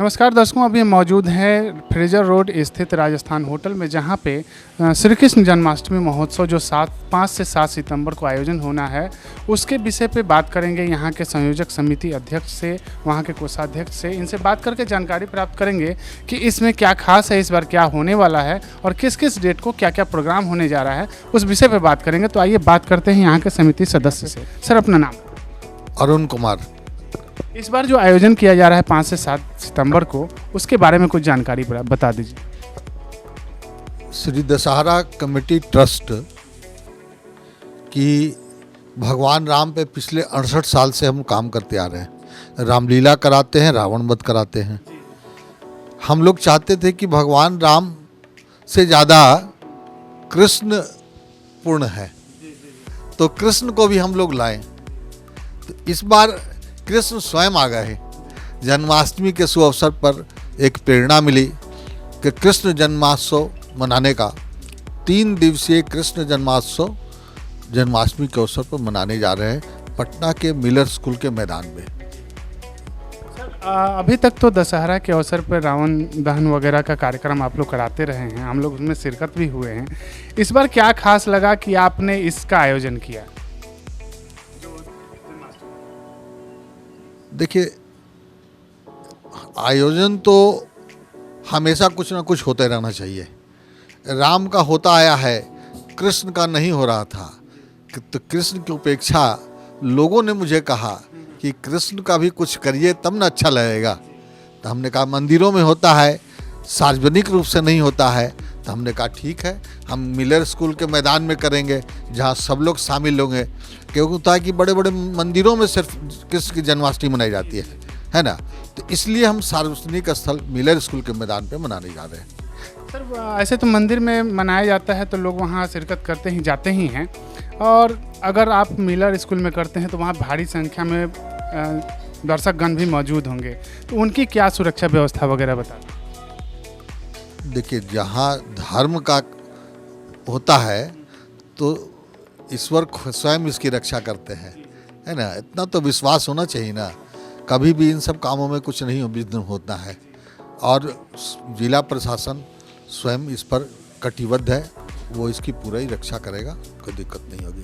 नमस्कार दर्शकों, अभी हम मौजूद हैं फ्रेजर रोड स्थित राजस्थान होटल में, जहां पे श्री कृष्ण जन्माष्टमी महोत्सव जो 5 से 7 सितंबर को आयोजन होना है, उसके विषय पे बात करेंगे। यहां के संयोजक समिति अध्यक्ष से, वहां के कोषाध्यक्ष से, इनसे बात करके जानकारी प्राप्त करेंगे कि इसमें क्या खास है, इस बार क्या होने वाला है और किस किस डेट को क्या क्या प्रोग्राम होने जा रहा है, उस विषय पर बात करेंगे। तो आइए बात करते हैं यहाँ के समिति सदस्य से। सर, अपना नाम? अरुण कुमार। इस बार जो आयोजन किया जा रहा है 5 से 7 सितंबर को, उसके बारे में कुछ जानकारी बता दीजिए। श्री दशहरा कमेटी ट्रस्ट की भगवान राम पे पिछले 68 साल से हम काम करते आ रहे हैं। रामलीला कराते हैं, रावण वध कराते हैं। हम लोग चाहते थे कि भगवान राम से ज़्यादा कृष्ण पूर्ण है, तो कृष्ण को भी हम लोग लाएं। तो इस बार कृष्ण स्वयं आ गए हैं। जन्माष्टमी के शुभ अवसर पर एक प्रेरणा मिली कि कृष्ण जन्मोत्सव मनाने का 3 दिवसीय कृष्ण जन्मोत्सव जन्माष्टमी के अवसर पर मनाने जा रहे हैं पटना के मिलर स्कूल के मैदान में। अभी तक तो दशहरा के अवसर पर रावण दहन वगैरह का कार्यक्रम आप लोग कराते रहे हैं, हम लोग उसमें शिरकत भी हुए हैं। इस बार क्या खास लगा कि आपने इसका आयोजन किया? देखिए, आयोजन तो हमेशा कुछ ना कुछ होते रहना चाहिए। राम का होता आया है, कृष्ण का नहीं हो रहा था, तो कृष्ण की उपेक्षा लोगों ने मुझे कहा कि कृष्ण का भी कुछ करिए तब ना अच्छा लगेगा। तो हमने कहा मंदिरों में होता है, सार्वजनिक रूप से नहीं होता है। तो हमने कहा ठीक है, हम मिलर स्कूल के मैदान में करेंगे जहाँ सब लोग शामिल होंगे। क्योंकि होता है कि बड़े बड़े मंदिरों में सिर्फ कृष्ण की जन्माष्टमी मनाई जाती है ना। तो इसलिए हम सार्वजनिक स्थल मिलर स्कूल के मैदान पे मनाने जा रहे हैं। सर, ऐसे तो मंदिर में मनाया जाता है तो लोग वहाँ शिरकत करते ही जाते ही हैं, और अगर आप मिलर स्कूल में करते हैं तो वहाँ भारी संख्या में दर्शकगण भी मौजूद होंगे, तो उनकी क्या सुरक्षा व्यवस्था वगैरह बता दें। देखिए, जहाँ धर्म का होता है तो ईश्वर स्वयं इसकी रक्षा करते हैं, है ना। इतना तो विश्वास होना चाहिए ना। कभी भी इन सब कामों में कुछ नहीं विघ्न होता है, और जिला प्रशासन स्वयं इस पर कटिबद्ध है, वो इसकी पूरा ही रक्षा करेगा, कोई दिक्कत नहीं होगी।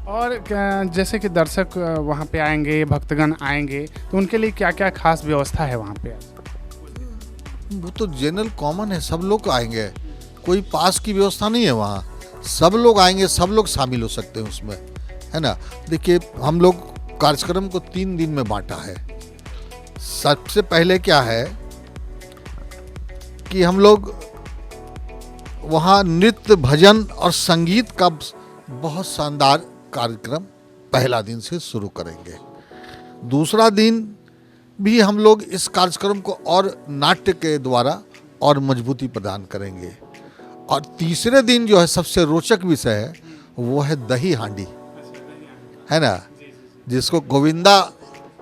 और जैसे कि दर्शक वहाँ पे आएंगे, भक्तगण आएंगे, तो उनके लिए क्या क्या खास व्यवस्था है वहाँ पे? वो तो जनरल कॉमन है, सब लोग आएंगे, कोई पास की व्यवस्था नहीं है वहाँ। सब लोग आएंगे, सब लोग शामिल हो सकते हैं उसमें, है ना। देखिए, हम लोग कार्यक्रम को 3 दिन में बांटा है। सबसे पहले क्या है कि हम लोग वहाँ नृत्य, भजन और संगीत का बहुत शानदार कार्यक्रम पहला दिन से शुरू करेंगे। दूसरा दिन भी हम लोग इस कार्यक्रम को और नाट्य के द्वारा और मजबूती प्रदान करेंगे। और तीसरे दिन जो है सबसे रोचक विषय है, वो है दही हांडी, है ना, जिसको गोविंदा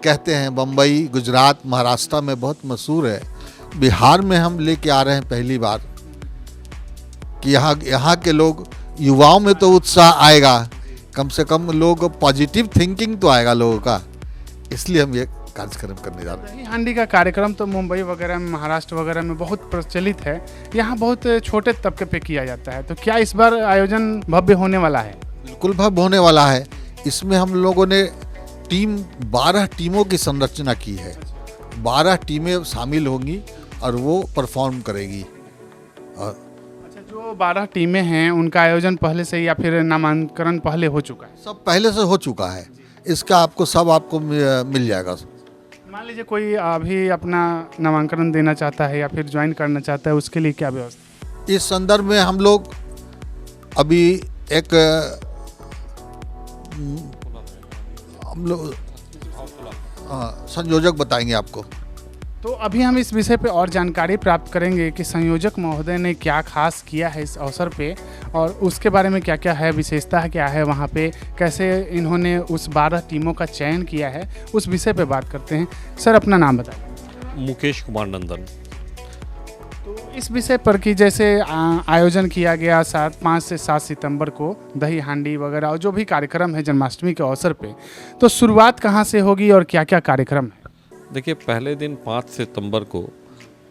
कहते हैं। बम्बई, गुजरात, महाराष्ट्र में बहुत मशहूर है। बिहार में हम लेके आ रहे हैं पहली बार कि यहाँ के लोग, युवाओं में तो उत्साह आएगा, कम से कम लोग पॉजिटिव थिंकिंग तो आएगा लोगों का, इसलिए हम ये कार्यक्रम करने जा रहे हैं। दही हांडी का कार्यक्रम तो मुंबई वगैरह में, महाराष्ट्र वगैरह में बहुत प्रचलित है, यहाँ बहुत छोटे तबके पे किया जाता है। तो क्या इस बार आयोजन भव्य होने वाला है? बिल्कुल भव्य होने वाला है। इसमें हम लोगों ने 12 टीमों की संरचना की है। 12 टीमें शामिल होंगी और वो परफॉर्म करेगी। अच्छा, जो 12 टीमें हैं उनका आयोजन पहले से या फिर नामांकन पहले हो चुका है? सब पहले से हो चुका है। इसका आपको मिल जाएगा। मान लीजिए कोई अभी अपना नामांकन देना चाहता है या फिर ज्वाइन करना चाहता है, उसके लिए क्या व्यवस्था? इस संदर्भ में हम लोग अभी एक संयोजक बताएंगे आपको। तो अभी हम इस विषय पे और जानकारी प्राप्त करेंगे कि संयोजक महोदय ने क्या खास किया है इस अवसर पे, और उसके बारे में क्या क्या है, विशेषता क्या है वहाँ पे, कैसे इन्होंने उस 12 टीमों का चयन किया है, उस विषय पे बात करते हैं। सर, अपना नाम बताइए। मुकेश कुमार नंदन। तो इस विषय पर कि जैसे आयोजन किया गया 5 से 7 सितंबर को दही हांडी वगैरह और जो भी कार्यक्रम है जन्माष्टमी के अवसर पे, तो शुरुआत कहाँ से होगी और क्या क्या कार्यक्रम है? देखिए, पहले दिन 5 सितंबर को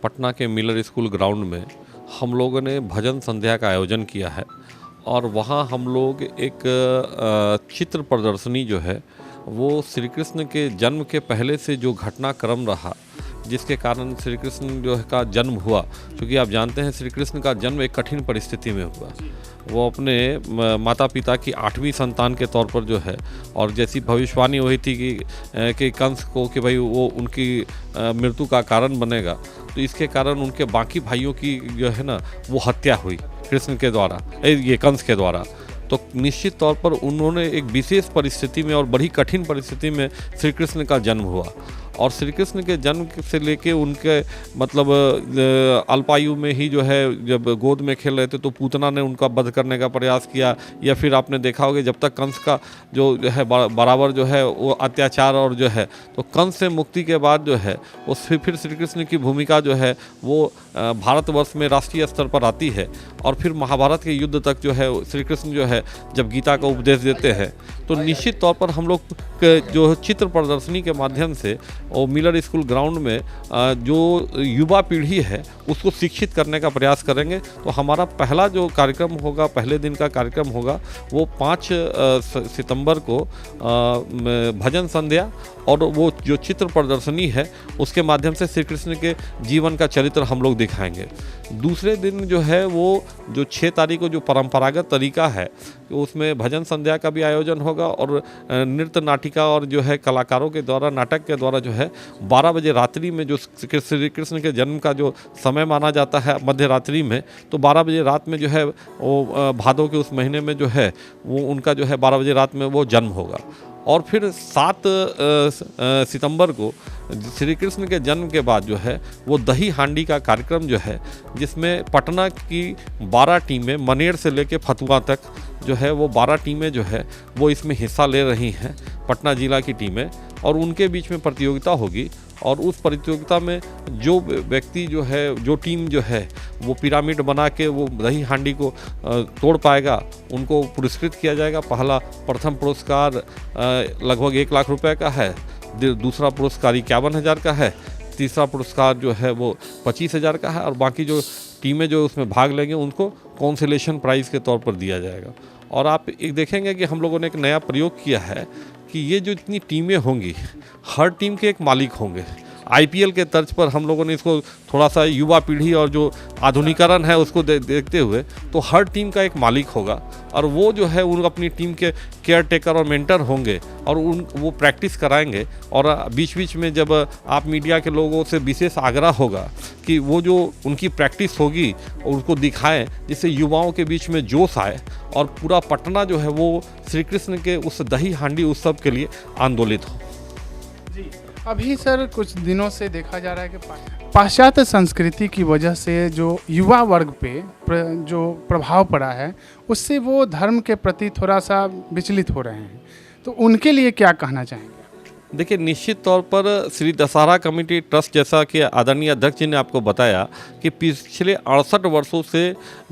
पटना के मिलर स्कूल ग्राउंड में हम लोगों ने भजन संध्या का आयोजन किया है और वहाँ हम लोग एक चित्र प्रदर्शनी जो है वो श्री कृष्ण के जन्म के पहले से जो घटनाक्रम रहा, जिसके कारण श्री कृष्ण जो है का जन्म हुआ, क्योंकि आप जानते हैं श्री कृष्ण का जन्म एक कठिन परिस्थिति में हुआ। वो अपने माता पिता की 8वीं संतान के तौर पर जो है, और जैसी भविष्यवाणी हुई थी कि कंस को कि भाई वो उनकी मृत्यु का कारण बनेगा, तो इसके कारण उनके बाकी भाइयों की जो है ना वो हत्या हुई कृष्ण के द्वारा, ये कंस के द्वारा। तो निश्चित तौर पर उन्होंने एक विशेष परिस्थिति में और बड़ी कठिन परिस्थिति में श्री कृष्ण का जन्म हुआ। और श्री कृष्ण के जन्म से लेके उनके मतलब अल्पायु में ही जो है जब गोद में खेल रहे थे तो पूतना ने उनका वध करने का प्रयास किया, या फिर आपने देखा होगा जब तक कंस का जो है बराबर जो है वो अत्याचार, और जो है तो कंस से मुक्ति के बाद जो है वो फिर श्री कृष्ण की भूमिका जो है वो भारतवर्ष में राष्ट्रीय स्तर पर आती है। और फिर महाभारत के युद्ध तक जो है श्री कृष्ण जो है जब गीता का उपदेश देते हैं, तो निश्चित तौर पर हम लोग जो चित्र प्रदर्शनी के माध्यम से और मिलर स्कूल ग्राउंड में जो युवा पीढ़ी है उसको शिक्षित करने का प्रयास करेंगे। तो हमारा पहला जो कार्यक्रम होगा, पहले दिन का कार्यक्रम होगा, वो 5 सितंबर को भजन संध्या और वो जो चित्र प्रदर्शनी है उसके माध्यम से श्री कृष्ण के जीवन का चरित्र हम लोग दिखाएंगे। दूसरे दिन जो है वो जो 6 तारीख को जो परंपरागत तरीका है उसमें भजन संध्या का भी आयोजन होगा, और नृत्य नाटिका और जो है कलाकारों के द्वारा नाटक के द्वारा जो है 12 बजे रात्रि में जो श्री कृष्ण के जन्म का जो समय माना जाता है मध्य रात्रि में, तो 12 बजे रात में जो है वो भादों के उस महीने में जो है वो उनका जो है 12 बजे रात में वो जन्म होगा। और फिर 7 सितंबर को श्री कृष्ण के जन्म के बाद जो है वो दही हांडी का कार्यक्रम जो है, जिसमें पटना की 12 टीमें मनेर से लेके फतुआ तक जो है वो 12 टीमें जो है वो इसमें हिस्सा ले रही हैं, पटना जिला की टीमें, और उनके बीच में प्रतियोगिता होगी। और उस प्रतियोगिता में जो व्यक्ति जो है, जो टीम जो है वो पिरामिड बना के वो दही हांडी को तोड़ पाएगा उनको पुरस्कृत किया जाएगा। प्रथम पुरस्कार लगभग 1 लाख रुपए का है, दूसरा पुरस्कार 51,000 का है, तीसरा पुरस्कार जो है वो 25,000 का है, और बाकी जो टीमें जो उसमें भाग लेंगे उनको कॉन्सोलेशन प्राइज़ के तौर पर दिया जाएगा। और आप एक देखेंगे कि हम लोगों ने एक नया प्रयोग किया है कि ये जो इतनी टीमें होंगी, हर टीम के एक मालिक होंगे। आईपीएल के तर्ज पर हम लोगों ने इसको थोड़ा सा युवा पीढ़ी और जो आधुनिकीकरण है उसको देखते हुए, तो हर टीम का एक मालिक होगा, और वो जो है उन अपनी टीम के केयर टेकर और मेंटर होंगे, और वो प्रैक्टिस कराएंगे। और बीच बीच में जब आप मीडिया के लोगों से विशेष आग्रह होगा कि वो जो उनकी प्रैक्टिस होगी उसको दिखाएं, जिससे युवाओं के बीच में जोश आए और पूरा पटना जो है वो श्री कृष्ण के उस दही हांडी उत्सव के लिए आंदोलित हो। जी, अभी सर कुछ दिनों से देखा जा रहा है कि पाश्चात्य संस्कृति की वजह से जो युवा वर्ग पे जो प्रभाव पड़ा है उससे वो धर्म के प्रति थोड़ा सा विचलित हो रहे हैं, तो उनके लिए क्या कहना चाहेंगे? देखिए, निश्चित तौर पर श्री दशहरा कमेटी ट्रस्ट, जैसा कि आदरणीय अध्यक्ष जी ने आपको बताया कि पिछले 68 वर्षों से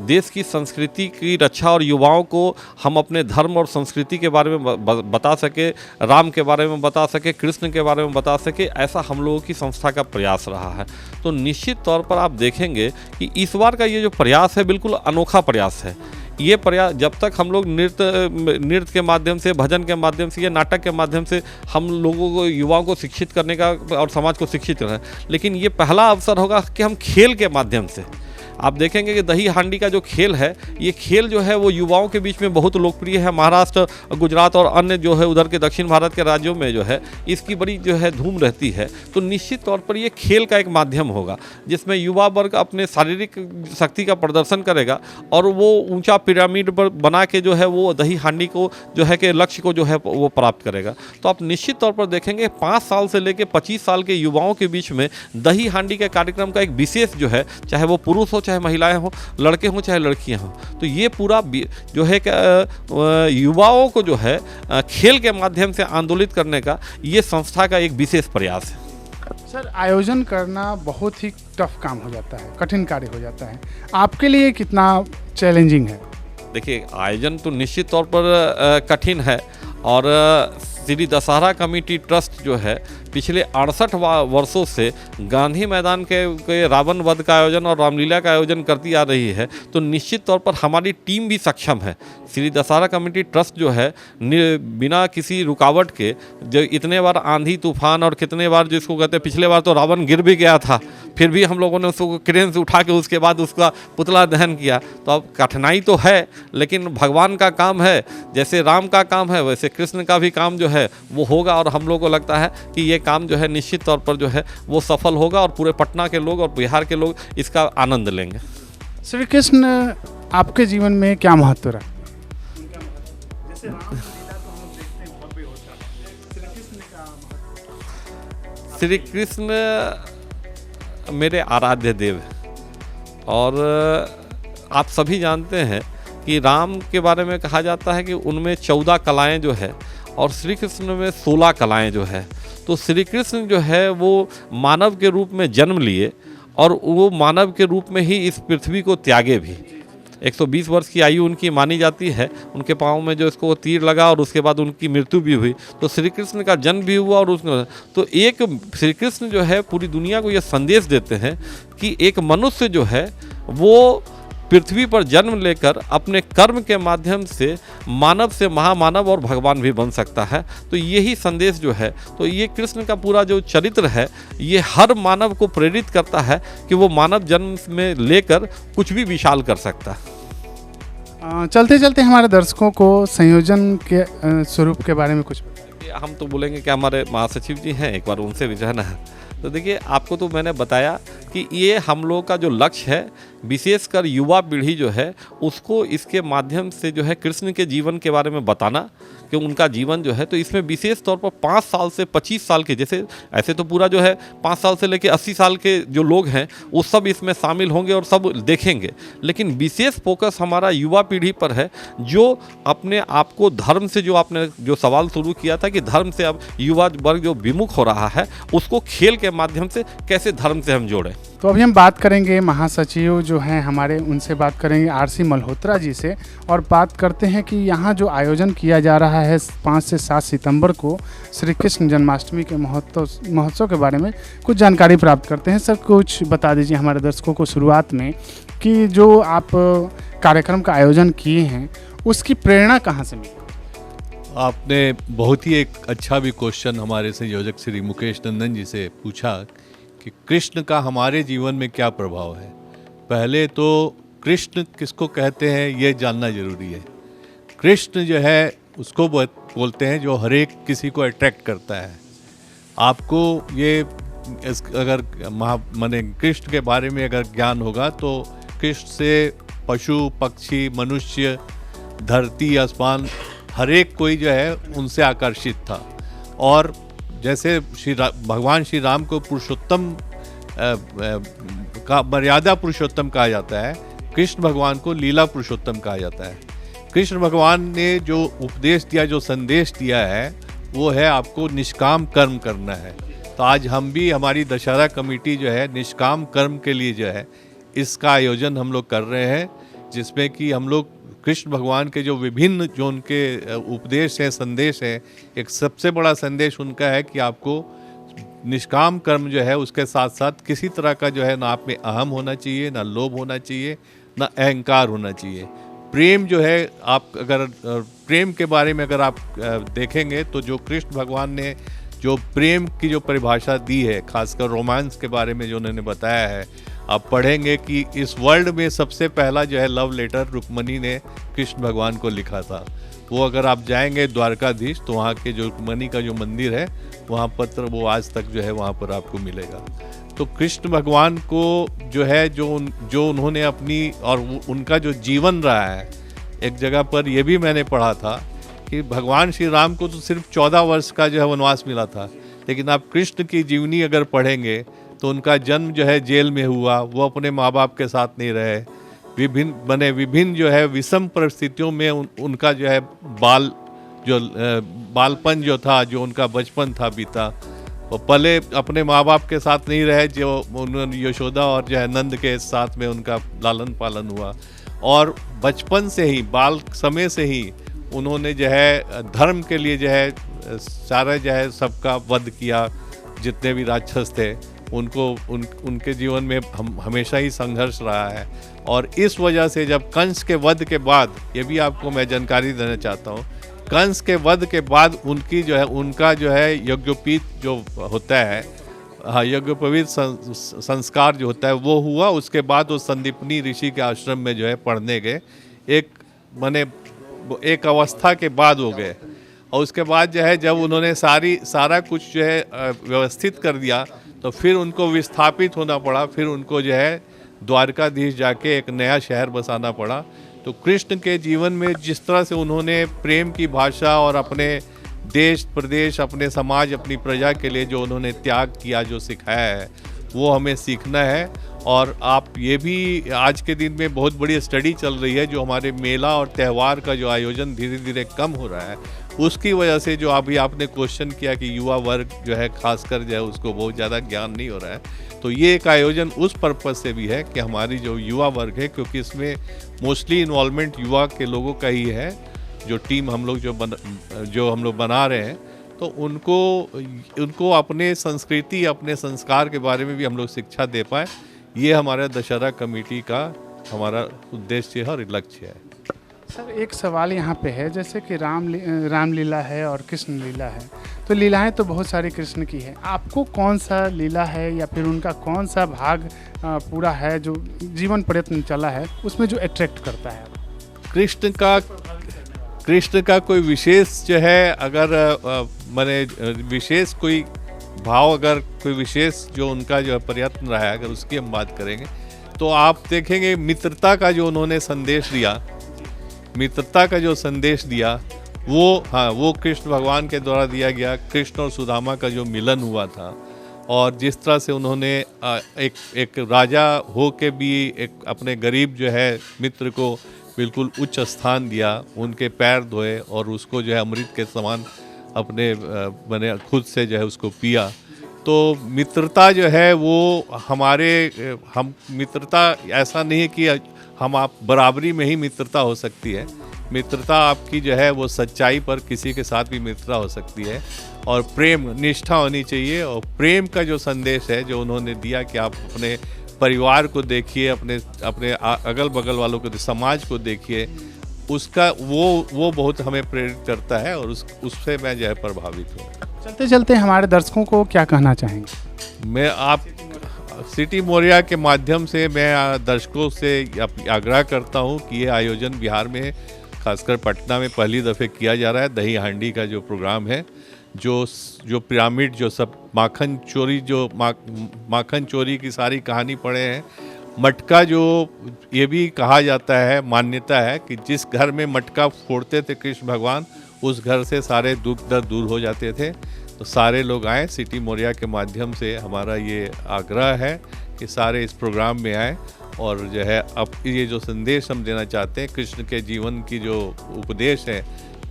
देश की संस्कृति की रक्षा और युवाओं को हम अपने धर्म और संस्कृति के बारे में बता सके, राम के बारे में बता सके, कृष्ण के बारे में बता सके, ऐसा हम लोगों की संस्था का प्रयास रहा है। तो निश्चित तौर पर आप देखेंगे कि इस बार का ये जो प्रयास है बिल्कुल अनोखा प्रयास है। ये प्रयास जब तक हम लोग नृत्य के माध्यम से, भजन के माध्यम से या नाटक के माध्यम से हम लोगों को, युवाओं को शिक्षित करने का और समाज को शिक्षित करना है, लेकिन ये पहला अवसर होगा कि हम खेल के माध्यम से, आप देखेंगे कि दही हांडी का जो खेल है, ये खेल जो है वो युवाओं के बीच में बहुत लोकप्रिय है। महाराष्ट्र, गुजरात और अन्य जो है उधर के दक्षिण भारत के राज्यों में जो है इसकी बड़ी जो है धूम रहती है। तो निश्चित तौर पर ये खेल का एक माध्यम होगा जिसमें युवा वर्ग अपने शारीरिक शक्ति का प्रदर्शन करेगा और वो ऊंचा पिरामिड पर बना के जो है वो दही हांडी को जो है कि लक्ष्य को जो है वो प्राप्त करेगा। तो आप निश्चित तौर पर देखेंगे 5 साल से लेकर 25 साल के युवाओं के बीच में दही हांडी के कार्यक्रम का एक विशेष जो है, चाहे वो पुरुष हो, चाहे महिलाएं हों, लड़के हों, चाहे लड़कियां हों, तो ये पूरा जो है कि युवाओं को जो है खेल के माध्यम से आंदोलित करने का ये संस्था का एक विशेष प्रयास है। सर, आयोजन करना बहुत ही टफ काम हो जाता है, कठिन कार्य हो जाता है, आपके लिए कितना चैलेंजिंग है? देखिए, आयोजन तो निश्चित तौर पर कठिन है और श्री दशहरा कमेटी ट्रस्ट जो है पिछले 68 वर्षों से गांधी मैदान के रावण वध का आयोजन और रामलीला का आयोजन करती आ रही है, तो निश्चित तौर पर हमारी टीम भी सक्षम है। श्री दशहरा कमेटी ट्रस्ट जो है बिना किसी रुकावट के, जो इतने बार आंधी तूफान और कितने बार जिसको कहते हैं, पिछले बार तो रावण गिर भी गया था, फिर भी हम लोगों ने उसको क्रेन से उठा के उसके बाद उसका पुतला दहन किया। तो अब कठिनाई तो है, लेकिन भगवान का काम है, जैसे राम का काम है वैसे कृष्ण का भी काम जो है वो होगा, और हम लोग को लगता है कि ये काम जो है निश्चित तौर पर जो है वो सफल होगा और पूरे पटना के लोग और बिहार के लोग इसका आनंद लेंगे। श्री कृष्ण आपके जीवन में क्या महत्व रखते हैं? जैसे रामलीला तो हम लोग देखते हैं भव्य होता है, श्री कृष्ण का महत्व? श्री कृष्ण मेरे आराध्य देव हैं, और आप सभी जानते हैं कि राम के बारे में कहा जाता है कि उनमें 14 कलाएं जो है और श्री कृष्ण में 16 कलाएं जो है। तो श्री कृष्ण जो है वो मानव के रूप में जन्म लिए और वो मानव के रूप में ही इस पृथ्वी को त्यागे भी। 120 वर्ष की आयु उनकी मानी जाती है, उनके पाँव में जो इसको तीर लगा और उसके बाद उनकी मृत्यु भी हुई। तो श्री कृष्ण का जन्म भी हुआ और उसने तो एक श्री कृष्ण जो है पूरी दुनिया को यह संदेश देते हैं कि एक मनुष्य जो है वो पृथ्वी पर जन्म लेकर अपने कर्म के माध्यम से मानव से महामानव और भगवान भी बन सकता है। तो यही संदेश जो है, तो ये कृष्ण का पूरा जो चरित्र है ये हर मानव को प्रेरित करता है कि वो मानव जन्म में लेकर कुछ भी विशाल कर सकता है। चलते चलते हमारे दर्शकों को संयोजन के स्वरूप के बारे में कुछ बताइए। हम तो बोलेंगे कि हमारे महासचिव जी हैं, एक बार उनसे भी जाना है। तो देखिए, आपको तो मैंने बताया कि ये हम लोग का जो लक्ष्य है, विशेषकर युवा पीढ़ी जो है उसको इसके माध्यम से जो है कृष्ण के जीवन के बारे में बताना कि उनका जीवन जो है, तो इसमें विशेष तौर पर 5 साल से 25 साल के, जैसे ऐसे तो पूरा जो है 5 साल से लेकर 80 साल के जो लोग हैं वो सब इसमें शामिल होंगे और सब देखेंगे, लेकिन विशेष फोकस हमारा युवा पीढ़ी पर है जो अपने आप को धर्म से, जो आपने जो सवाल शुरू किया था कि धर्म से अब युवा वर्ग जो विमुख हो रहा है उसको खेल के माध्यम से कैसे धर्म से हम जोड़ें। तो अभी हम बात करेंगे महासचिव जो हैं हमारे, उनसे बात करेंगे आरसी मल्होत्रा जी से, और बात करते हैं कि यहाँ जो आयोजन किया जा रहा है 5 से 7 सितंबर को श्री कृष्ण जन्माष्टमी के महोत्सव के बारे में कुछ जानकारी प्राप्त करते हैं। सर कुछ बता दीजिए हमारे दर्शकों को शुरुआत में कि जो आप कार्यक्रम का आयोजन किए हैं उसकी प्रेरणा कहाँ से मिली? आपने बहुत ही एक अच्छा भी क्वेश्चन हमारे संयोजक श्री मुकेश नंदन जी से पूछा कि कृष्ण का हमारे जीवन में क्या प्रभाव है। पहले तो कृष्ण किसको कहते हैं ये जानना जरूरी है। कृष्ण जो है उसको बोलते हैं जो हर एक किसी को अट्रैक्ट करता है। आपको ये अगर माने कृष्ण के बारे में अगर ज्ञान होगा तो कृष्ण से पशु पक्षी मनुष्य धरती आसमान हर एक कोई जो है उनसे आकर्षित था। और जैसे भगवान श्री राम को पुरुषोत्तम का मर्यादा पुरुषोत्तम कहा जाता है, कृष्ण भगवान को लीला पुरुषोत्तम कहा जाता है। कृष्ण भगवान ने जो उपदेश दिया, जो संदेश दिया है, वो है आपको निष्काम कर्म करना है। तो आज हम भी, हमारी दशहरा कमेटी जो है निष्काम कर्म के लिए जो है इसका आयोजन हम लोग कर रहे हैं, जिसमें कि हम लोग कृष्ण भगवान के जो विभिन्न जो उनके उपदेश हैं, संदेश हैं, एक सबसे बड़ा संदेश उनका है कि आपको निष्काम कर्म जो है उसके साथ साथ किसी तरह का जो है ना आप में अहम होना चाहिए, ना लोभ होना चाहिए, ना अहंकार होना चाहिए। प्रेम जो है, आप अगर प्रेम के बारे में अगर आप देखेंगे तो जो कृष्ण भगवान ने जो प्रेम की जो परिभाषा दी है, खासकर रोमांस के बारे में जो उन्होंने बताया है, आप पढ़ेंगे कि इस वर्ल्ड में सबसे पहला जो है लव लेटर रुक्मणी ने कृष्ण भगवान को लिखा था। वो अगर आप जाएंगे द्वारकाधीश तो वहाँ के जो रुक्मणी का जो मंदिर है वहाँ पत्र वो आज तक जो है वहाँ पर आपको मिलेगा। तो कृष्ण भगवान को जो है जो उन्होंने अपनी और उनका जो जीवन रहा है, एक जगह पर ये भी मैंने पढ़ा था कि भगवान श्री राम को तो सिर्फ 14 वर्ष का जो है वनवास मिला था, लेकिन आप कृष्ण की जीवनी अगर पढ़ेंगे तो उनका जन्म जो है जेल में हुआ, वो अपने माँ बाप के साथ नहीं रहे, विभिन्न जो है विषम परिस्थितियों में उनका जो है बालपन जो था, जो उनका बचपन था बीता, वो पले अपने माँ बाप के साथ नहीं रहे, जो उन्होंने यशोदा और जो है नंद के साथ में उनका लालन पालन हुआ, और बचपन से ही बाल समय से ही उन्होंने जो है धर्म के लिए जो है सारा जो है सबका वध किया, जितने भी राक्षस थे उनके जीवन में हमेशा ही संघर्ष रहा है। और इस वजह से जब कंस के वध के बाद, ये भी आपको मैं जानकारी देना चाहता हूँ, कंस के वध के बाद उनका जो है यज्ञोपवीत जो होता है, हाँ, यज्ञोपवीत संस्कार जो होता है वो हुआ। उसके बाद वो संदीपनी ऋषि के आश्रम में जो है पढ़ने गए, एक अवस्था के बाद हो गए। और उसके बाद जो है जब उन्होंने सारा कुछ जो है व्यवस्थित कर दिया, तो फिर उनको विस्थापित होना पड़ा। फिर उनको जो है द्वारकाधीश जाके एक नया शहर बसाना पड़ा। तो कृष्ण के जीवन में जिस तरह से उन्होंने प्रेम की भाषा और अपने देश प्रदेश, अपने समाज, अपनी प्रजा के लिए जो उन्होंने त्याग किया, जो सिखाया है, वो हमें सीखना है। और आप ये भी, आज के दिन में बहुत बड़ी स्टडी चल रही है, जो हमारे मेला और त्यौहार का जो आयोजन धीरे धीरे कम हो रहा है, उसकी वजह से जो अभी आपने क्वेश्चन किया कि युवा वर्ग जो है खासकर जो है उसको बहुत ज़्यादा ज्ञान नहीं हो रहा है, तो ये एक आयोजन उस पर्पज़ से भी है कि हमारी जो युवा वर्ग है, क्योंकि इसमें मोस्टली इन्वॉल्वमेंट युवा के लोगों का ही है, जो टीम हम लोग जो हम लोग बना रहे हैं, तो उनको अपने संस्कृति, अपने संस्कार के बारे में भी हम लोग शिक्षा दे पाए। ये हमारा दशहरा कमेटी का हमारा उद्देश्य है और लक्ष्य है। सर, एक सवाल यहाँ पे है, जैसे कि रामलीला है और कृष्ण लीला है, तो लीलाएं तो बहुत सारी कृष्ण की है, आपको कौन सा लीला है या फिर उनका कौन सा भाग पूरा है जो जीवन प्रयत्न चला है उसमें जो अट्रैक्ट करता है? कृष्ण का कोई विशेष जो है, अगर मैंने विशेष कोई भाव, अगर कोई विशेष जो उनका जो प्रयत्न रहा है, अगर उसकी हम बात करेंगे, तो आप देखेंगे मित्रता का जो उन्होंने संदेश दिया, मित्रता का जो संदेश दिया, वो कृष्ण भगवान के द्वारा दिया गया। कृष्ण और सुदामा का जो मिलन हुआ था, और जिस तरह से उन्होंने एक राजा हो के भी एक अपने गरीब जो है मित्र को बिल्कुल उच्च स्थान दिया, उनके पैर धोए और उसको जो है अमृत के समान अपने मैंने खुद से जो है उसको पिया। तो मित्रता जो है वो हम मित्रता ऐसा नहीं है कि हम आप बराबरी में ही मित्रता हो सकती है। मित्रता आपकी जो है वो सच्चाई पर किसी के साथ भी मित्रता हो सकती है, और प्रेम निष्ठा होनी चाहिए। और प्रेम का जो संदेश है जो उन्होंने दिया कि आप अपने परिवार को देखिए, अपने अगल बगल वालों को, समाज को देखिए, उसका वो बहुत हमें प्रेरित करता है, और उससे मैं जो है प्रभावित हूँ। चलते चलते हमारे दर्शकों को क्या कहना चाहेंगे? मैं आप सिटी मोरिया के माध्यम से मैं दर्शकों से आग्रह करता हूँ कि ये आयोजन बिहार में, खासकर पटना में पहली दफ़े किया जा रहा है। दही हांडी का जो प्रोग्राम है, जो पिरामिड, जो सब माखन चोरी की सारी कहानी पढ़े हैं। मटका, जो ये भी कहा जाता है, मान्यता है कि जिस घर में मटका फोड़ते थे कृष्ण भगवान, उस घर से सारे दुख दर्द दूर हो जाते थे। तो सारे लोग आए, सिटी मोरिया के माध्यम से हमारा ये आग्रह है कि सारे इस प्रोग्राम में आए, और जो है अब ये जो संदेश हम देना चाहते हैं, कृष्ण के जीवन की जो उपदेश है,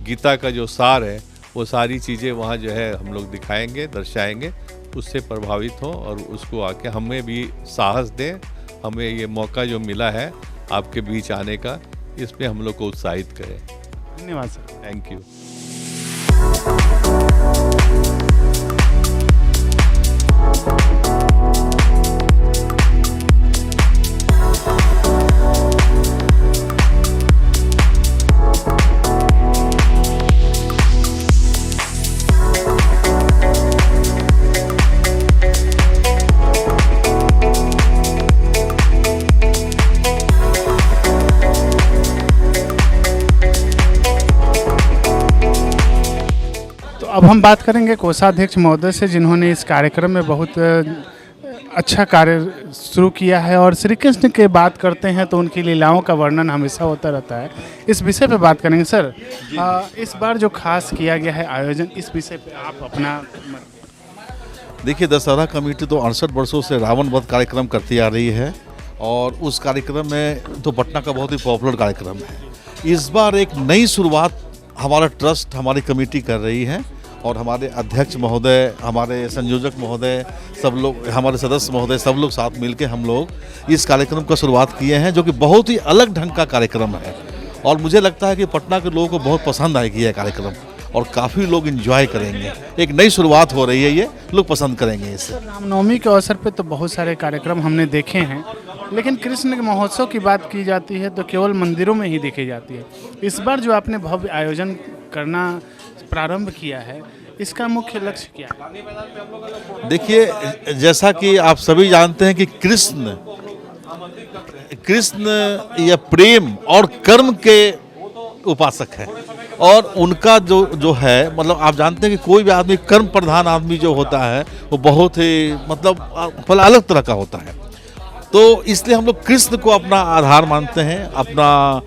गीता का जो सार है, वो सारी चीज़ें वहाँ जो है हम लोग दिखाएंगे, दर्शाएंगे, उससे प्रभावित हों और उसको आके हमें भी साहस दें। हमें ये मौका जो मिला है आपके बीच आने का, इसमें हम लोग को उत्साहित करें। धन्यवाद सर। Thank you. अब हम बात करेंगे कोषाध्यक्ष महोदय से, जिन्होंने इस कार्यक्रम में बहुत अच्छा कार्य शुरू किया है। और श्री कृष्ण की बात करते हैं तो उनकी लीलाओं का वर्णन हमेशा होता रहता है। इस विषय पे बात करेंगे सर। इस बार जो खास किया गया है आयोजन, इस विषय पे आप अपना देखिए, दशहरा कमेटी तो 68 वर्षों से रावण वध कार्यक्रम करती आ रही है, और उस कार्यक्रम में तो पटना का बहुत ही पॉपुलर कार्यक्रम है। इस बार एक नई शुरुआत हमारा ट्रस्ट, हमारी कमेटी कर रही है, और हमारे अध्यक्ष महोदय, हमारे संयोजक महोदय, सब लोग, हमारे सदस्य महोदय, सब लोग साथ मिलकर हम लोग इस कार्यक्रम का शुरुआत किए हैं, जो कि बहुत ही अलग ढंग का कार्यक्रम है। और मुझे लगता है कि पटना के लोगों को बहुत पसंद आएगी यह कार्यक्रम, और काफ़ी लोग एंजॉय करेंगे। एक नई शुरुआत हो रही है, ये लोग पसंद करेंगे इसे। रामनवमी के अवसर पे तो बहुत सारे कार्यक्रम हमने देखे हैं, लेकिन कृष्ण के महोत्सव की बात की जाती है तो केवल मंदिरों में ही देखी जाती है। इस बार जो आपने भव्य आयोजन करना प्रारंभ किया है, इसका मुख्य लक्ष्य क्या है? देखिए, जैसा कि आप सभी जानते हैं कि कृष्ण या प्रेम और कर्म के उपासक है, और उनका जो है, मतलब आप जानते हैं कि कोई भी आदमी कर्म प्रधान आदमी जो होता है वो बहुत ही मतलब अलग तरह का होता है। तो इसलिए हम लोग कृष्ण को अपना आधार मानते हैं, अपना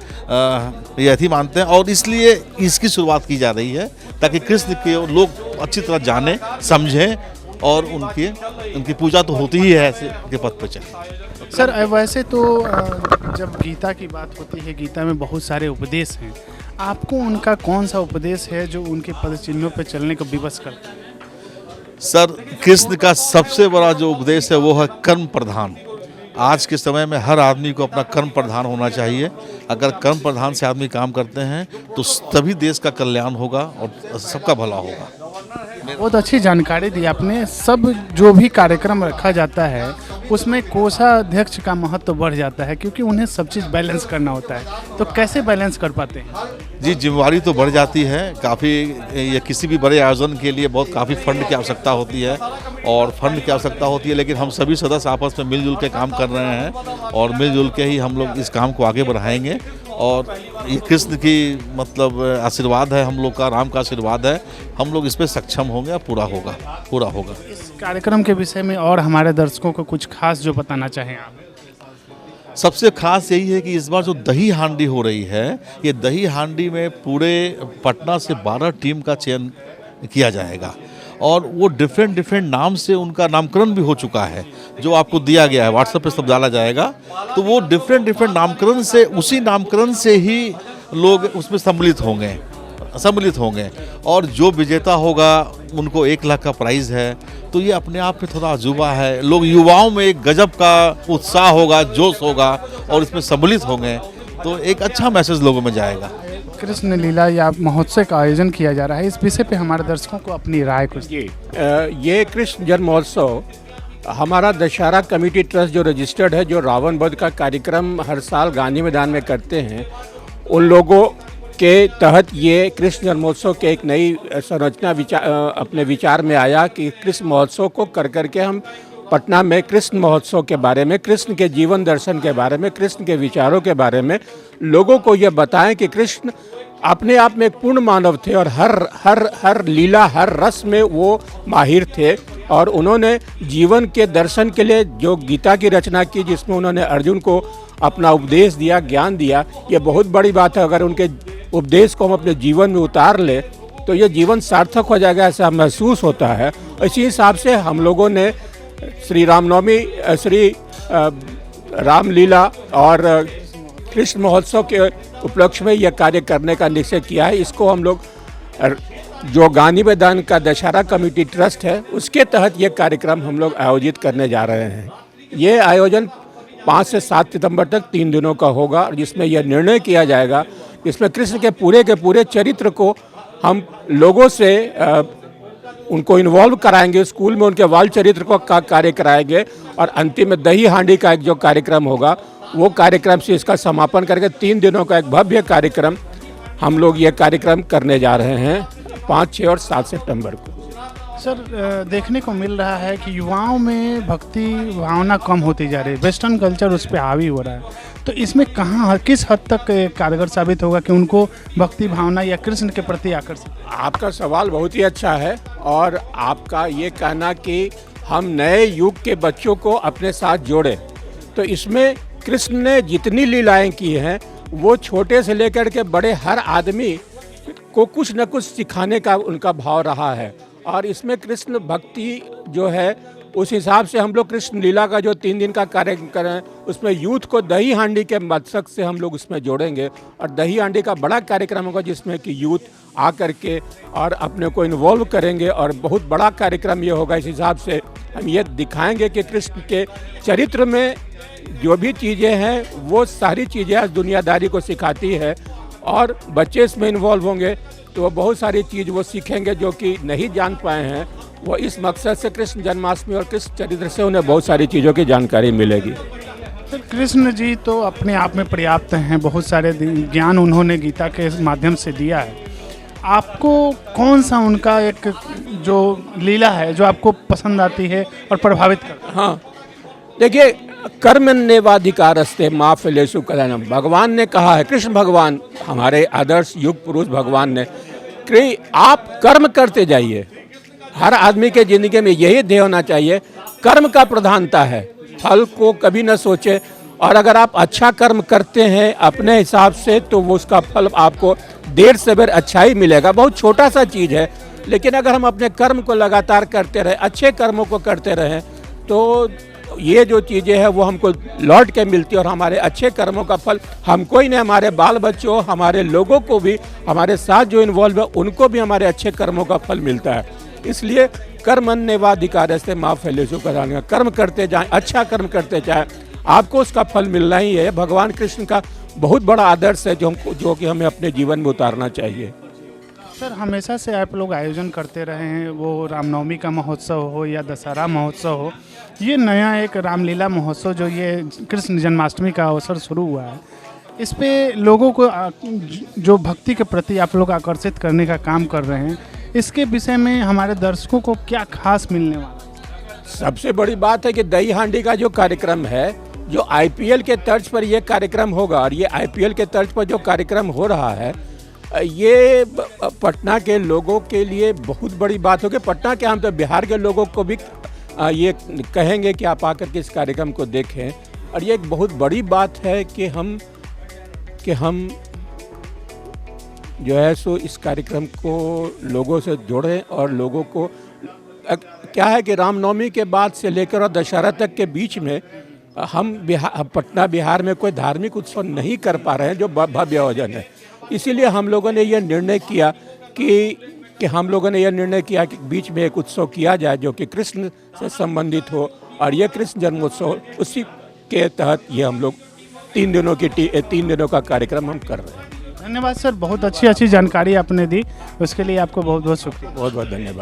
यथी मानते हैं, और इसलिए इसकी शुरुआत की जा रही है ताकि कृष्ण के लोग अच्छी तरह जाने समझें, और उनकी पूजा तो होती ही है ऐसे के पद पर चले। सर, वैसे तो जब गीता की बात होती है, गीता में बहुत सारे उपदेश हैं। आपको उनका कौन सा उपदेश है जो उनके पद चिन्हों पर चलने को विवश करता है? सर, कृष्ण का सबसे बड़ा जो उपदेश है वो है कर्म प्रधान। आज के समय में हर आदमी को अपना कर्म प्रधान होना चाहिए। अगर कर्म प्रधान से आदमी काम करते हैं तो तभी देश का कल्याण होगा और सबका भला होगा। बहुत अच्छी जानकारी दी आपने। सब जो भी कार्यक्रम रखा जाता है उसमें कोषाध्यक्ष का महत्व तो बढ़ जाता है, क्योंकि उन्हें सब चीज़ बैलेंस करना होता है। तो कैसे बैलेंस कर पाते हैं? जी, जिम्मेवारी तो बढ़ जाती है काफ़ी। ये किसी भी बड़े आयोजन के लिए काफ़ी फंड की आवश्यकता होती है, और फंड की आवश्यकता होती है, लेकिन हम सभी सदस्य आपस में मिलजुल के काम कर रहे हैं, और मिलजुल के ही हम लोग इस काम को आगे बढ़ाएंगे। और ये कृष्ण की मतलब आशीर्वाद है हम लोग का, राम का आशीर्वाद है, हम लोग इस पर सक्षम होंगे, पूरा होगा। इस कार्यक्रम के विषय में और हमारे दर्शकों को कुछ खास जो बताना चाहें आप? सबसे खास यही है कि इस बार जो दही हांडी हो रही है, ये दही हांडी में पूरे पटना से 12 टीम का चयन किया जाएगा, और वो डिफरेंट नाम से उनका नामकरण भी हो चुका है, जो आपको दिया गया है, व्हाट्सएप पे सब डाला जाएगा। तो वो डिफरेंट नामकरण से, उसी नामकरण से ही लोग उसमें सम्मिलित होंगे, और जो विजेता होगा उनको 1 लाख का प्राइज़ है। तो ये अपने आप में थोड़ा अजूबा है। लोग, युवाओं में एक गजब का उत्साह होगा, जोश होगा, और इसमें सम्मिलित होंगे, तो एक अच्छा मैसेज लोगों में जाएगा। कृष्ण लीला या महोत्सव का आयोजन किया जा रहा है, इस विषय पे हमारे दर्शकों को अपनी राय कुछ। जी, ये कृष्ण जन्म महोत्सव हमारा दशहरा कमेटी ट्रस्ट जो रजिस्टर्ड है, जो रावण वध का कार्यक्रम हर साल गांधी मैदान में करते हैं, उन लोगों के तहत ये कृष्ण जन्मोत्सव के एक नई संरचना अपने विचार में आया कि कृष्ण महोत्सव को करके हम पटना में कृष्ण महोत्सव के बारे में, कृष्ण के जीवन दर्शन के बारे में, कृष्ण के विचारों के बारे में लोगों को ये बताएं कि कृष्ण अपने आप में एक पूर्ण मानव थे, और हर लीला, हर रस में वो माहिर थे, और उन्होंने जीवन के दर्शन के लिए जो गीता की रचना की, जिसमें उन्होंने अर्जुन को अपना उपदेश दिया, ज्ञान दिया। ये बहुत बड़ी बात है। अगर उनके उपदेश को हम अपने जीवन में उतार ले तो ये जीवन सार्थक हो जाएगा, ऐसा महसूस होता है। इसी हिसाब से हम लोगों ने श्री रामनवमी, श्री रामलीला और कृष्ण महोत्सव के उपलक्ष्य में यह कार्य करने का निश्चय किया है। इसको हम लोग जो गांधी मैदान का दशहरा कमेटी ट्रस्ट है, उसके तहत ये कार्यक्रम हम लोग आयोजित करने जा रहे हैं। ये आयोजन 5 से 7 सितंबर तक 3 दिनों का होगा, जिसमें यह निर्णय किया जाएगा, इसमें कृष्ण के पूरे चरित्र को हम लोगों से उनको इन्वॉल्व कराएंगे, स्कूल में उनके बाल चरित्र को का कार्य कराएंगे, और अंतिम में दही हांडी का एक जो कार्यक्रम होगा, वो कार्यक्रम से इसका समापन करके 3 दिनों का एक भव्य कार्यक्रम हम लोग ये कार्यक्रम करने जा रहे हैं 5, 6 और 7 सितंबर को। सर, देखने को मिल रहा है कि युवाओं में भक्ति भावना कम होती जा रही है, वेस्टर्न कल्चर उस पर हावी हो रहा है। तो इसमें किस हद तक कारगर साबित होगा कि उनको भक्ति भावना या कृष्ण के प्रति आकर्षित? आपका सवाल बहुत ही अच्छा है, और आपका ये कहना कि हम नए युग के बच्चों को अपने साथ जोड़ें, तो इसमें कृष्ण ने जितनी लीलाएं की हैं, वो छोटे से लेकर के बड़े हर आदमी को कुछ न कुछ सिखाने का उनका भाव रहा है। और इसमें कृष्ण भक्ति जो है, उस हिसाब से हम लोग कृष्ण लीला का जो 3 दिन का कार्यक्रम करें, उसमें यूथ को दही हांडी के मकसद से हम लोग उसमें जोड़ेंगे, और दही हांडी का बड़ा कार्यक्रम होगा, जिसमें कि यूथ आ करके और अपने को इन्वॉल्व करेंगे, और बहुत बड़ा कार्यक्रम ये होगा। इस हिसाब से हम ये दिखाएंगे कि कृष्ण के चरित्र में जो भी चीज़ें हैं, वो सारी चीज़ें आज दुनियादारी को सिखाती है, और बच्चे इसमें इन्वॉल्व होंगे। तो वो बहुत सारी चीज़ वो सीखेंगे जो कि नहीं जान पाए हैं। वो इस मकसद से कृष्ण जन्माष्टमी और कृष्ण चरित्र से उन्हें बहुत सारी चीज़ों की जानकारी मिलेगी। सर, कृष्ण जी तो अपने आप में पर्याप्त हैं, बहुत सारे ज्ञान उन्होंने गीता के माध्यम से दिया है। आपको कौन सा उनका एक जो लीला है जो आपको पसंद आती है और प्रभावित करती है? हाँ, देखिए, कर्मण्येवाधिकारस्ते मा फलेषु कदाचन, भगवान ने कहा है, कृष्ण भगवान हमारे आदर्श युग पुरुष भगवान ने कि आप कर्म करते जाइए। हर आदमी के ज़िंदगी में यही ध्येय होना चाहिए, कर्म का प्रधानता है, फल को कभी न सोचे। और अगर आप अच्छा कर्म करते हैं अपने हिसाब से तो वो उसका फल आपको देर से बेर अच्छा ही मिलेगा। बहुत छोटा सा चीज़ है, लेकिन अगर हम अपने कर्म को लगातार करते रहें, अच्छे कर्मों को करते रहें, तो ये जो चीज़ें हैं वो हमको लौट के मिलती है। और हमारे अच्छे कर्मों का फल हमको ही नहीं, हमारे बाल बच्चों, हमारे लोगों को भी, हमारे साथ जो इन्वॉल्व है उनको भी हमारे अच्छे कर्मों का फल मिलता है। इसलिए कर्मण्येवाधिकारस्ते मा फलेषु कदाचन, कर्म करते जाएं, अच्छा कर्म करते जाएं, आपको उसका फल मिलना ही है। भगवान कृष्ण का बहुत बड़ा आदर्श है जो कि हमें अपने जीवन में उतारना चाहिए। सर, हमेशा से आप लोग आयोजन करते रहे हैं, वो रामनवमी का महोत्सव हो या दशहरा महोत्सव हो, ये नया एक रामलीला महोत्सव जो ये कृष्ण जन्माष्टमी का अवसर शुरू हुआ है, इस पे लोगों को जो भक्ति के प्रति आप लोग आकर्षित करने का काम कर रहे हैं, इसके विषय में हमारे दर्शकों को क्या खास मिलने वाला है? सबसे बड़ी बात है कि दही हांडी का जो कार्यक्रम है, जो आईपीएल के तर्ज पर यह कार्यक्रम होगा, और ये आईपीएल के तर्ज पर जो कार्यक्रम हो रहा है, ये पटना के लोगों के लिए बहुत बड़ी बात होगी। पटना के हम तो बिहार के लोगों को भी ये कहेंगे कि आप आकर के इस कार्यक्रम को देखें। और ये एक बहुत बड़ी बात है कि हम जो है सो इस कार्यक्रम को लोगों से जोड़ें। और लोगों को क्या है कि रामनवमी के बाद से लेकर और दशहरा तक के बीच में हम पटना बिहार में कोई धार्मिक उत्सव नहीं कर पा रहे हैं जो भव्य आयोजन है। इसीलिए हम लोगों ने यह निर्णय किया कि बीच में एक उत्सव किया जाए जो कि कृष्ण से संबंधित हो, और ये कृष्ण जन्मोत्सव उसी के तहत ये हम लोग 3 दिनों का कार्यक्रम हम कर रहे हैं। धन्यवाद सर, बहुत अच्छी जानकारी आपने दी, उसके लिए आपको बहुत बहुत शुक्रिया। बहुत बहुत धन्यवाद।